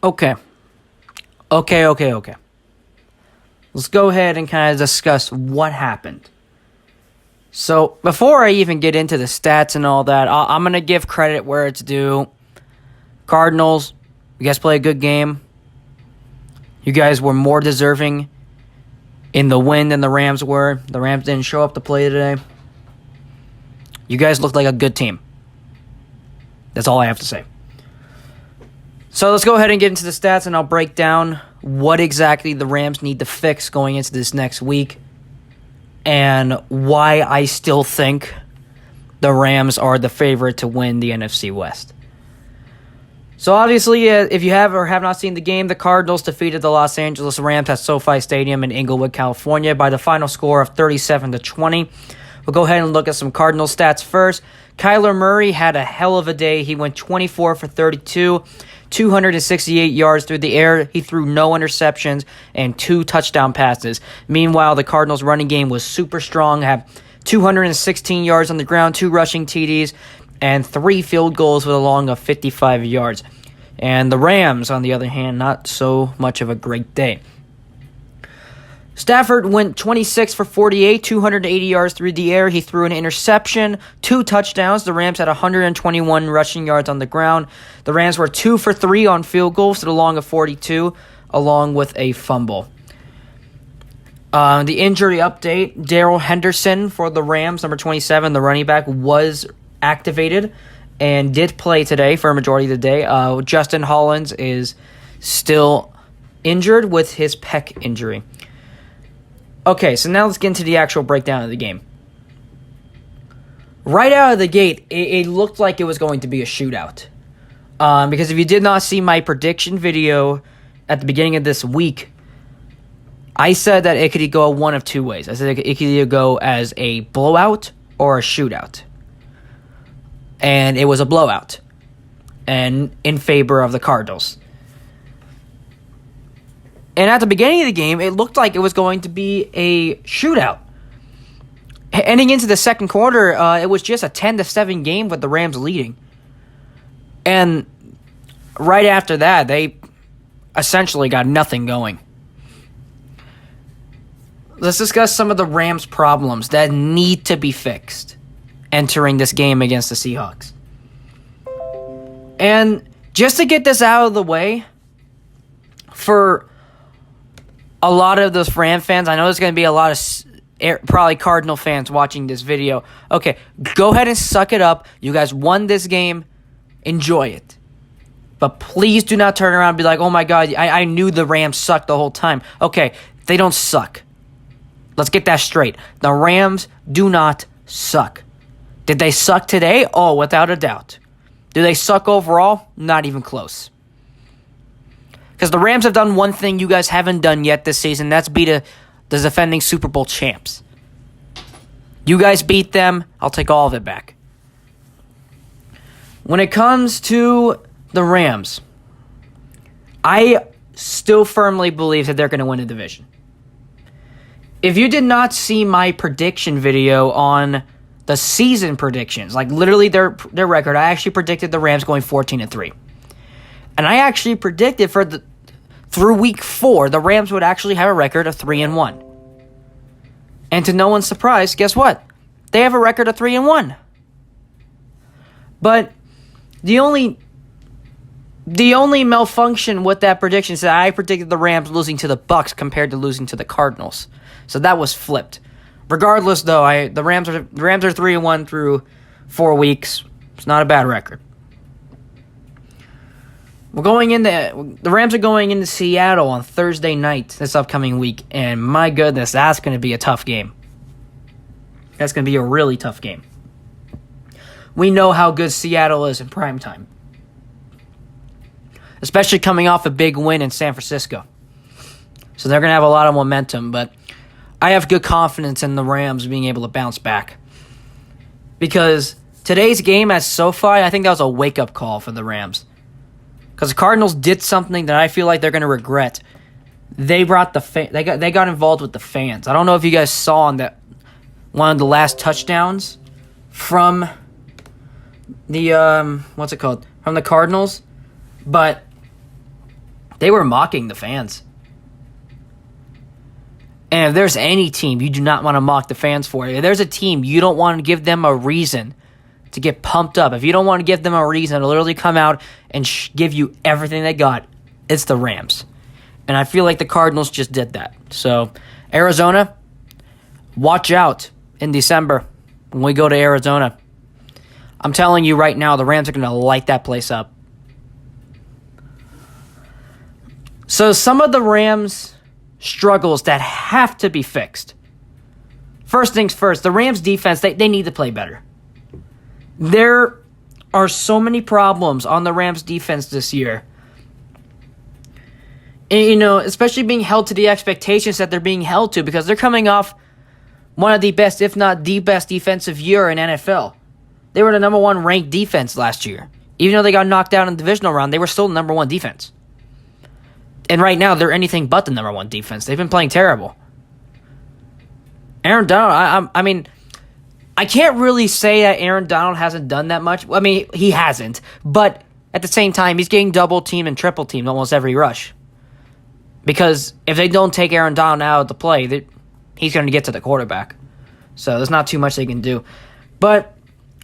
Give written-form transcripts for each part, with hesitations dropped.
Okay. Okay. Let's go ahead and kind of discuss what happened. So, before I even get into the stats and all that, I'm going to give credit where it's due. Cardinals, you guys play a good game. You guys were more deserving in the win than the Rams were. The Rams didn't show up to play today. You guys looked like a good team. That's all I have to say. So let's go ahead and get into the stats, and I'll break down what exactly the Rams need to fix going into this next week and why I still think the Rams are the favorite to win the NFC West. So obviously, if you have or have not seen the game, the Cardinals defeated the Los Angeles Rams at SoFi Stadium in Inglewood, California by the final score of 37-20. We'll go ahead and look at some Cardinal stats first. Kyler Murray had a hell of a day. He went 24 for 32, 268 yards through the air. He threw no interceptions and 2 touchdown passes. Meanwhile, the Cardinals' running game was super strong, had 216 yards on the ground, 2 rushing TDs, and 3 field goals with a long of 55 yards. And the Rams, on the other hand, not so much of a great day. Stafford went 26 for 48, 280 yards through the air. He threw an interception, 2 touchdowns. The Rams had 121 rushing yards on the ground. The Rams were 2 for 3 on field goals to the long of 42, along with a fumble. The injury update, Darrell Henderson for the Rams, number 27, the running back, was activated and did play today for a majority of the day. Justin Hollins is still injured with his pec injury. Okay, so now let's get into the actual breakdown of the game. Right out of the gate, it looked like it was going to be a shootout. Because if you did not see my prediction video at the beginning of this week, I said that it could go one of 2 ways. I said it could either go as a blowout or a shootout. And it was a blowout. And in favor of the Cardinals. And at the beginning of the game, it looked like it was going to be a shootout. Ending into the second quarter, it was just a 10-7 game with the Rams leading. And right after that, they essentially got nothing going. Let's discuss some of the Rams' problems that need to be fixed entering this game against the Seahawks. And just to get this out of the way, for a lot of those Ram fans, I know there's going to be a lot of probably Cardinal fans watching this video. Okay, go ahead and suck it up. You guys won this game. Enjoy it. But please do not turn around and be like, oh my God, I knew the Rams sucked the whole time. Okay, they don't suck. Let's get that straight. The Rams do not suck. Did they suck today? Oh, without a doubt. Do they suck overall? Not even close. Because the Rams have done one thing you guys haven't done yet this season. That's beat the defending Super Bowl champs. You guys beat them. I'll take all of it back. When it comes to the Rams, I still firmly believe that they're going to win the division. If you did not see my prediction video on the season predictions, like literally their record, I actually predicted the Rams going 14-3. And I actually predicted through week 4, the Rams would actually have a record of 3-1. And to no one's surprise, guess what? They have a record of 3-1. But the only malfunction with that prediction is that I predicted the Rams losing to the Bucs compared to losing to the Cardinals. So that was flipped. Regardless, though, the Rams are 3-1 through 4 weeks. It's not a bad record. The Rams are going into Seattle on Thursday night this upcoming week, and my goodness, that's going to be a tough game. That's going to be a really tough game. We know how good Seattle is in primetime, especially coming off a big win in San Francisco. So they're going to have a lot of momentum, but I have good confidence in the Rams being able to bounce back. Because today's game at SoFi, I think that was a wake-up call for the Rams. Because the Cardinals did something that I feel like they're going to regret. They brought they got involved with the fans. I don't know if you guys saw on that one of the last touchdowns from the from the Cardinals, but They were mocking the fans. And if there's any team you do not want to mock the fans for, if there's a team you don't want to give them a reason to get pumped up, if you don't want to give them a reason to literally come out and give you everything they got, it's the Rams. And I feel like the Cardinals just did that. So, Arizona, watch out in December when we go to Arizona. I'm telling you right now, the Rams are going to light that place up. So, some of the Rams' struggles that have to be fixed. First things first, the Rams' defense, they need to play better. There are so many problems on the Rams' defense this year. And, especially being held to the expectations that they're being held to, because they're coming off one of the best, if not the best, defensive year in NFL. They were the number one ranked defense last year. Even though they got knocked out in the divisional round, they were still the number one defense. And right now, they're anything but the number one defense. They've been playing terrible. Aaron Donald, I can't really say that Aaron Donald hasn't done that much. I mean, he hasn't. But at the same time, he's getting double teamed and triple teamed almost every rush. Because if they don't take Aaron Donald out of the play, he's going to get to the quarterback. So there's not too much they can do. But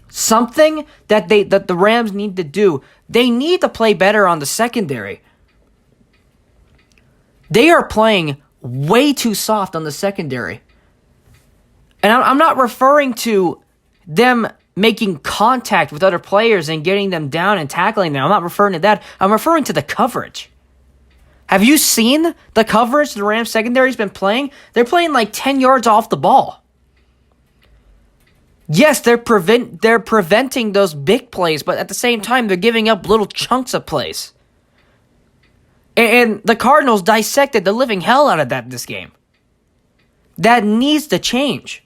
something that the Rams need to do, they need to play better on the secondary. They are playing way too soft on the secondary. And I'm not referring to them making contact with other players and getting them down and tackling them. I'm not referring to that. I'm referring to the coverage. Have you seen the coverage the Rams secondary has been playing? They're playing like 10 yards off the ball. Yes, they're preventing those big plays, but at the same time, they're giving up little chunks of plays. And the Cardinals dissected the living hell out of that this game. That needs to change.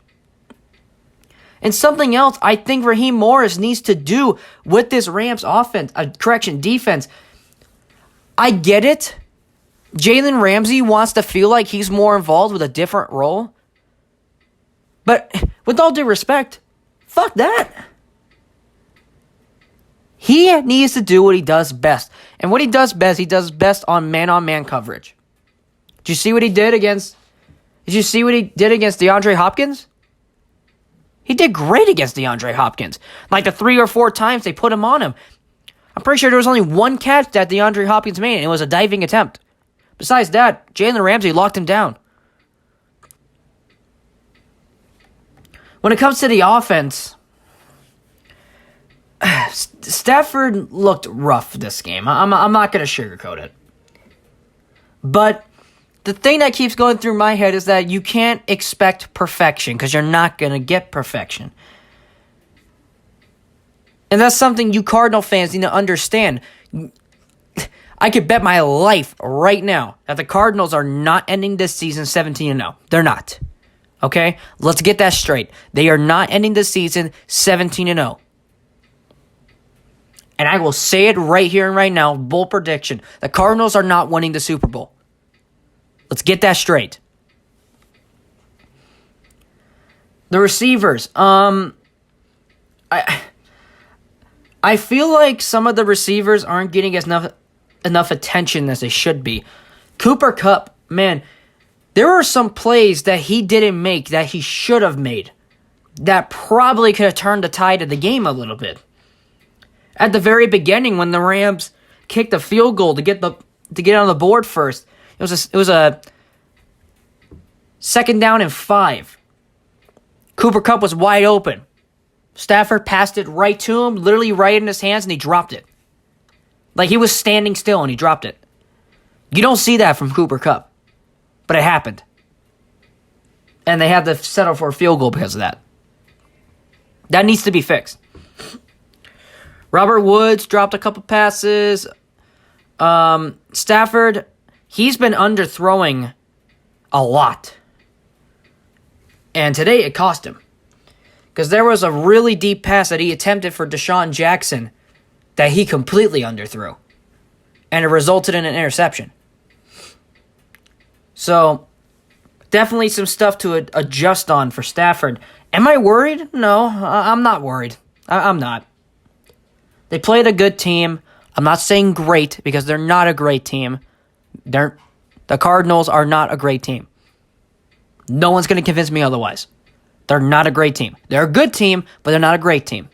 And something else I think Raheem Morris needs to do with this Rams defense. I get it. Jalen Ramsey wants to feel like he's more involved with a different role. But with all due respect, fuck that. He needs to do what he does best. And what he does best on man-on-man coverage. Did you see what he did against DeAndre Hopkins? He did great against DeAndre Hopkins. Like the 3 or 4 times they put him on him. I'm pretty sure there was only one catch that DeAndre Hopkins made, and it was a diving attempt. Besides that, Jalen Ramsey locked him down. When it comes to the offense, Stafford looked rough this game. I'm not going to sugarcoat it. But the thing that keeps going through my head is that you can't expect perfection because you're not going to get perfection. And that's something you Cardinal fans need to understand. I could bet my life right now that the Cardinals are not ending this season 17-0. They're not. Okay? Let's get that straight. They are not ending the season 17-0. And I will say it right here and right now, bold prediction. The Cardinals are not winning the Super Bowl. Let's get that straight. The receivers. I feel like some of the receivers aren't getting enough attention as they should be. Cooper Kupp, man, there are some plays that he didn't make that he should have made that probably could have turned the tide of the game a little bit. At the very beginning, when the Rams kicked a field goal to get on the board first, it was a 2nd down and 5. Cooper Kupp was wide open. Stafford passed it right to him, literally right in his hands, and he dropped it. Like he was standing still and he dropped it. You don't see that from Cooper Kupp. But it happened. And they had to settle for a field goal because of that. That needs to be fixed. Robert Woods dropped a couple passes. Stafford, he's been underthrowing a lot. And today it cost him. Because there was a really deep pass that he attempted for Deshaun Jackson that he completely underthrew. And it resulted in an interception. So, definitely some stuff to adjust on for Stafford. Am I worried? No, I'm not worried. I'm not. They played a good team. I'm not saying great because they're not a great team. The Cardinals are not a great team. No one's going to convince me otherwise. They're not a great team. They're a good team, but they're not a great team.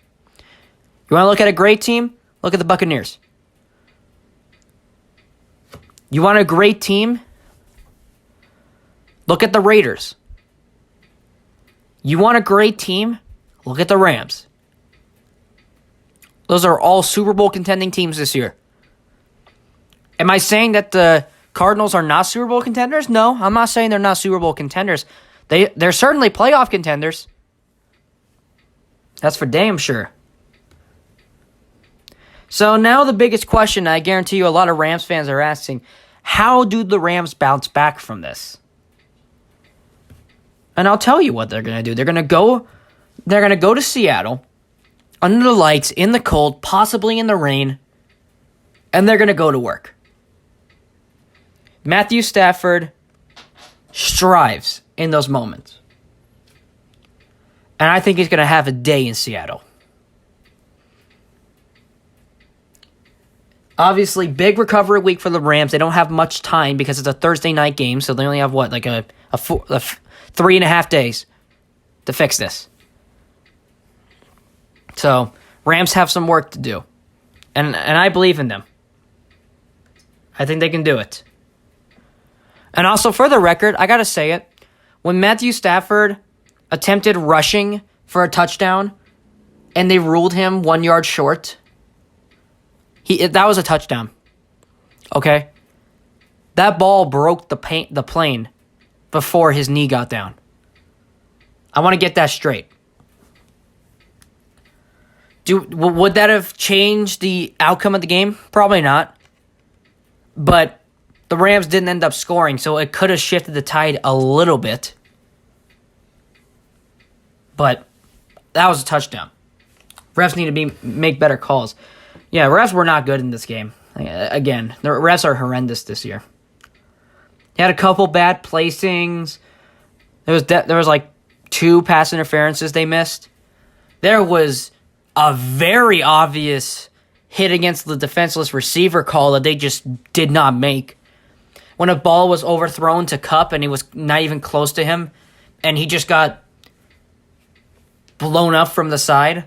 You want to look at a great team? Look at the Buccaneers. You want a great team? Look at the Raiders. You want a great team? Look at the Rams. Those are all Super Bowl contending teams this year. Am I saying that the Cardinals are not Super Bowl contenders? No, I'm not saying they're not Super Bowl contenders. They're certainly playoff contenders. That's for damn sure. So now the biggest question, I guarantee you a lot of Rams fans are asking, how do the Rams bounce back from this? And I'll tell you what they're going to do. They're going to go to Seattle under the lights, in the cold, possibly in the rain, and they're going to go to work. Matthew Stafford strives in those moments. And I think he's going to have a day in Seattle. Obviously, big recovery week for the Rams. They don't have much time because it's a Thursday night game, so they only have, a 3.5 days to fix this. So, Rams have some work to do. And I believe in them. I think they can do it. And also, for the record, I got to say it. When Matthew Stafford attempted rushing for a touchdown and they ruled him 1 yard short, that was a touchdown. Okay? That ball broke the plane before his knee got down. I want to get that straight. Would that have changed the outcome of the game? Probably not. But the Rams didn't end up scoring, so it could have shifted the tide a little bit. But that was a touchdown. Refs need to make better calls. Yeah, refs were not good in this game. Again, the refs are horrendous this year. They had a couple bad placings. There was like 2 pass interferences they missed. There was a very obvious hit against the defenseless receiver call that they just did not make. When a ball was overthrown to Kupp and he was not even close to him, and he just got blown up from the side.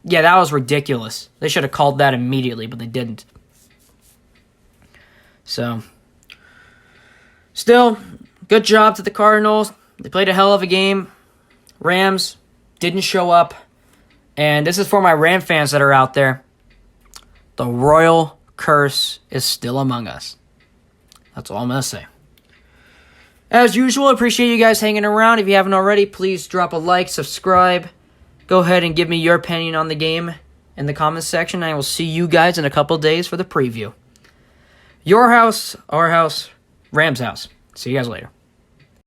Yeah, that was ridiculous. They should have called that immediately, but they didn't. So, still, good job to the Cardinals. They played a hell of a game. Rams didn't show up. And this is for my Ram fans that are out there. The royal curse is still among us. That's all I'm going to say. As usual, I appreciate you guys hanging around. If you haven't already, please drop a like, subscribe. Go ahead and give me your opinion on the game in the comments section. I will see you guys in a couple days for the preview. Your house, our house, Rams house. See you guys later.